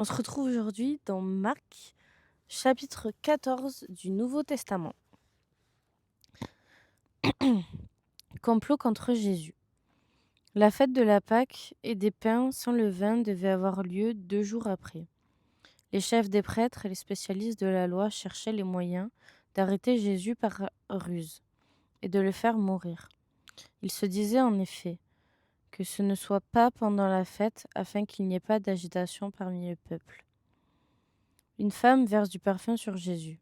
On se retrouve aujourd'hui dans Marc, chapitre 14 du Nouveau Testament. Complot contre Jésus. La fête de la Pâque et des pains sans levain devait avoir lieu 2 jours après. Les chefs des prêtres et les spécialistes de la loi cherchaient les moyens d'arrêter Jésus par ruse et de le faire mourir. Ils se disaient en effet que ce ne soit pas pendant la fête afin qu'il n'y ait pas d'agitation parmi le peuple. Une femme verse du parfum sur Jésus.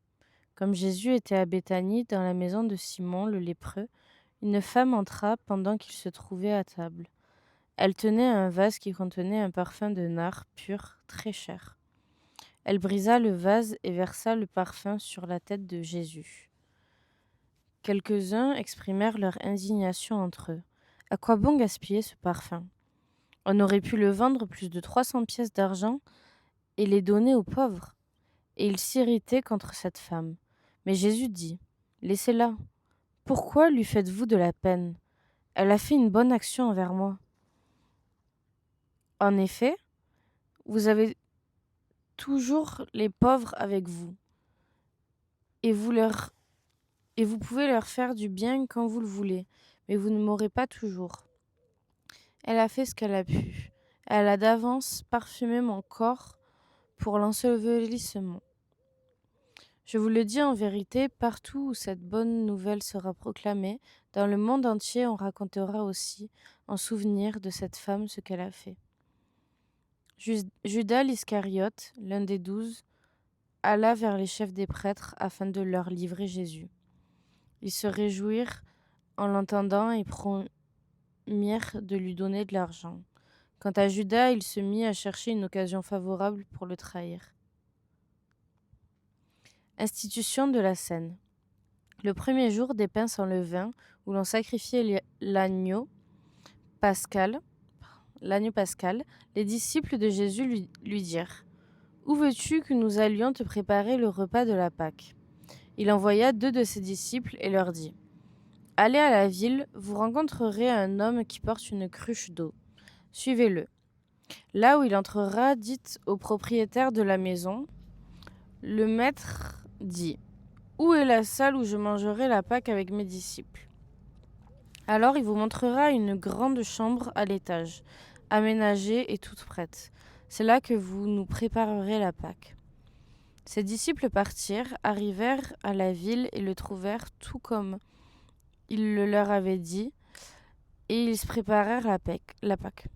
Comme Jésus était à Béthanie, dans la maison de Simon le lépreux, une femme entra pendant qu'il se trouvait à table. Elle tenait un vase qui contenait un parfum de nard pur, très cher. Elle brisa le vase et versa le parfum sur la tête de Jésus. Quelques-uns exprimèrent leur indignation entre eux. À quoi bon gaspiller ce parfum? On aurait pu le vendre plus de 300 pièces d'argent et les donner aux pauvres. Et ils s'irritaient contre cette femme. Mais Jésus dit : Laissez-la. Pourquoi lui faites-vous de la peine? Elle a fait une bonne action envers moi. En effet, vous avez toujours les pauvres avec vous, et vous pouvez leur faire du bien quand vous le voulez, mais vous ne m'aurez pas toujours. Elle a fait ce qu'elle a pu. Elle a d'avance parfumé mon corps pour l'ensevelissement. Je vous le dis en vérité, partout où cette bonne nouvelle sera proclamée, dans le monde entier, on racontera aussi, en souvenir de cette femme, ce qu'elle a fait. Judas l'Iscariote, l'un des 12, alla vers les chefs des prêtres afin de leur livrer Jésus. Ils se réjouirent en l'entendant et promirent de lui donner de l'argent. Quant à Judas, il se mit à chercher une occasion favorable pour le trahir. Institution de la scène. Le premier jour des pains sans levain, où l'on sacrifiait l'agneau pascal, les disciples de Jésus lui dirent : Où veux-tu que nous allions te préparer le repas de la Pâque ? Il envoya 2 de ses disciples et leur dit : Allez à la ville, vous rencontrerez un homme qui porte une cruche d'eau. Suivez-le. Là où il entrera, dites au propriétaire de la maison : Le maître dit : Où est la salle où je mangerai la Pâque avec mes disciples ? Alors il vous montrera une grande chambre à l'étage, aménagée et toute prête. C'est là que vous nous préparerez la Pâque. Ses disciples partirent, arrivèrent à la ville et le trouvèrent tout comme il le leur avait dit, et ils se préparèrent la Pâque.